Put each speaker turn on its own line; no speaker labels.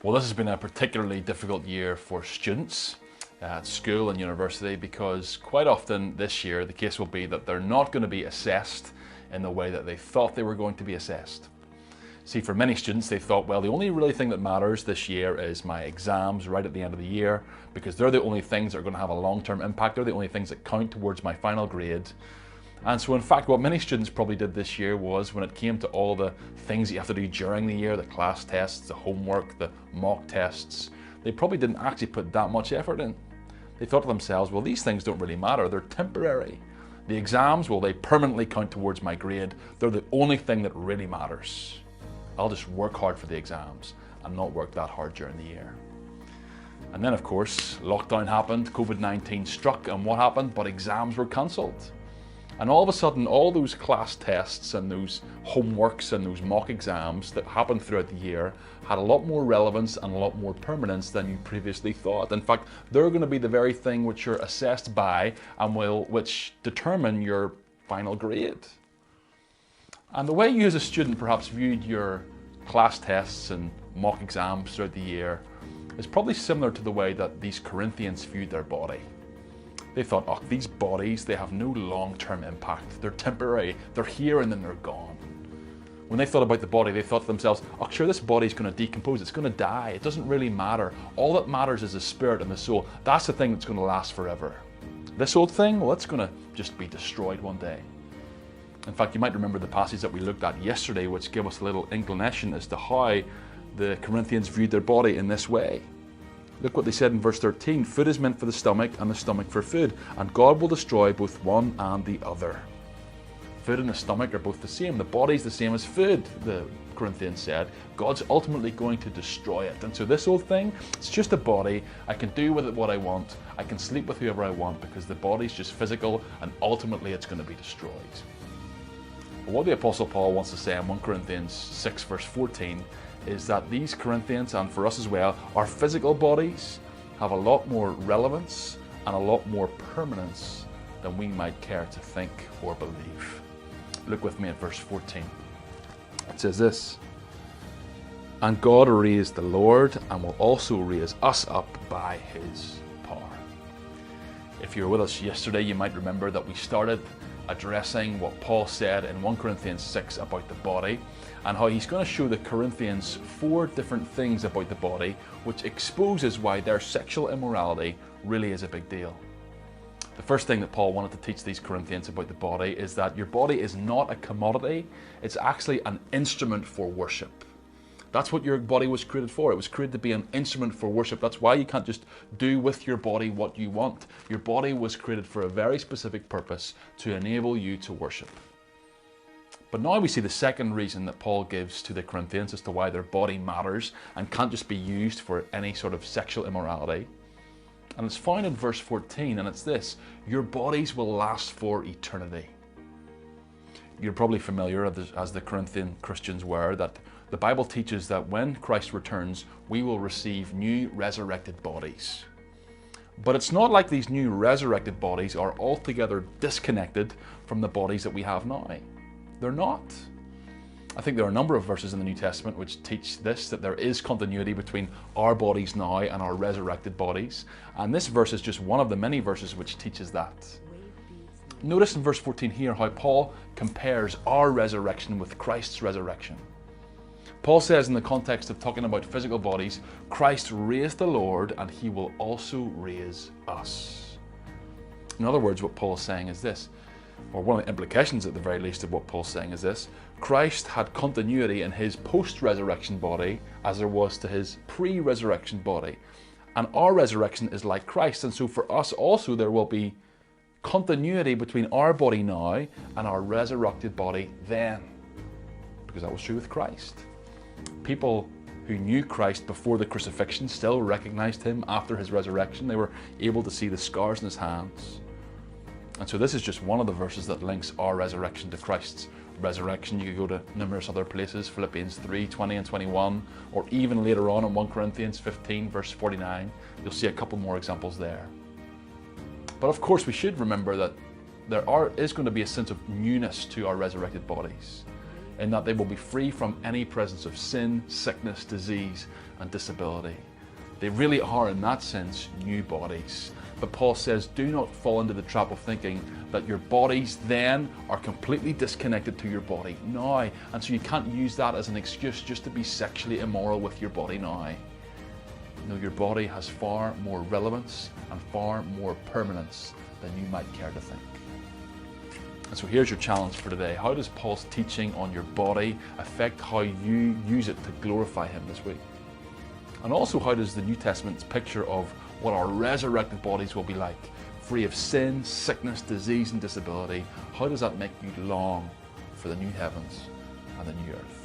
Well, this has been a particularly difficult year for students at school and university because quite often this year the case will be that they're not going to be assessed in the way that they thought they were going to be assessed. See, for many students they thought, well, the only really thing that matters this year is my exams right at the end of the year because they're the only things that are going to have a long-term impact. They're the only things that count towards my final grade. And so in fact what many students probably did this year was, when it came to all the things you have to do during the year, the class tests, the homework, the mock tests, they probably didn't actually put that much effort in. They thought to themselves, well, these things don't really matter, they're temporary. The exams, well, they permanently count towards my grade, they're the only thing that really matters. I'll just work hard for the exams and not work that hard during the year. And then of course, lockdown happened, COVID-19 struck, and what happened? But exams were cancelled. And all of a sudden, all those class tests and those homeworks and those mock exams that happened throughout the year had a lot more relevance and a lot more permanence than you previously thought. In fact, they're going to be the very thing which you're assessed by and which determine your final grade. And the way you as a student perhaps viewed your class tests and mock exams throughout the year is probably similar to the way that these Corinthians viewed their body. They thought, oh, these bodies, they have no long-term impact. They're temporary, they're here and then they're gone. When they thought about the body, they thought to themselves, oh sure, this body's going to decompose, it's going to die, it doesn't really matter. All that matters is the spirit and the soul. That's the thing that's going to last forever. This old thing, well, it's going to just be destroyed one day. In fact, you might remember the passage that we looked at yesterday, which gave us a little inclination as to how the Corinthians viewed their body in this way. Look what they said in verse 13, food is meant for the stomach and the stomach for food, and God will destroy both one and the other. Food and the stomach are both the same. The body's the same as food, the Corinthians said. God's ultimately going to destroy it. And so this old thing, it's just a body. I can do with it what I want. I can sleep with whoever I want because the body's just physical and ultimately it's going to be destroyed. But what the Apostle Paul wants to say in 1 Corinthians 6 verse 14 is that these Corinthians, and for us as well, our physical bodies have a lot more relevance and a lot more permanence than we might care to think or believe. Look with me at verse 14. It says this, and God raised the Lord and will also raise us up by his power. If you were with us yesterday, you might remember that we started addressing what Paul said in 1 Corinthians 6 about the body, and how he's going to show the Corinthians 4 different things about the body which exposes why their sexual immorality really is a big deal. The first thing that Paul wanted to teach these Corinthians about the body is that your body is not a commodity, it's actually an instrument for worship. That's what your body was created for. It was created to be an instrument for worship. That's why you can't just do with your body what you want. Your body was created for a very specific purpose, to enable you to worship. But now we see the second reason that Paul gives to the Corinthians as to why their body matters and can't just be used for any sort of sexual immorality. And it's found in verse 14, and it's this: your bodies will last for eternity. You're probably familiar, as the Corinthian Christians were, that the Bible teaches that when Christ returns, we will receive new resurrected bodies. But it's not like these new resurrected bodies are altogether disconnected from the bodies that we have now. They're not. I think there are a number of verses in the New Testament which teach this, that there is continuity between our bodies now and our resurrected bodies. And this verse is just one of the many verses which teaches that. Notice in verse 14 here how Paul compares our resurrection with Christ's resurrection. Paul says, in the context of talking about physical bodies, Christ raised the Lord and he will also raise us. In other words, what Paul is saying is this, or one of the implications at the very least of what Paul's saying is this: Christ had continuity in his post-resurrection body as there was to his pre-resurrection body. And our resurrection is like Christ, and so for us also there will be continuity between our body now and our resurrected body then, because that was true with Christ. People who knew Christ before the crucifixion still recognized him after his resurrection. They were able to see the scars in his hands. And so this is just one of the verses that links our resurrection to Christ's resurrection. You could go to numerous other places, Philippians 3, 20 and 21, or even later on in 1 Corinthians 15, verse 49. You'll see a couple more examples there. But of course we should remember that there is going to be a sense of newness to our resurrected bodies. in that they will be free from any presence of sin, sickness, disease, and disability. They really are, in that sense, new bodies. But Paul says, do not fall into the trap of thinking that your bodies then are completely disconnected to your body now. And so you can't use that as an excuse just to be sexually immoral with your body now. No, your body has far more relevance and far more permanence than you might care to think. And so here's your challenge for today. How does Paul's teaching on your body affect how you use it to glorify him this week? And also, how does the New Testament's picture of what our resurrected bodies will be like, free of sin, sickness, disease, and disability, how does that make you long for the new heavens and the new earth?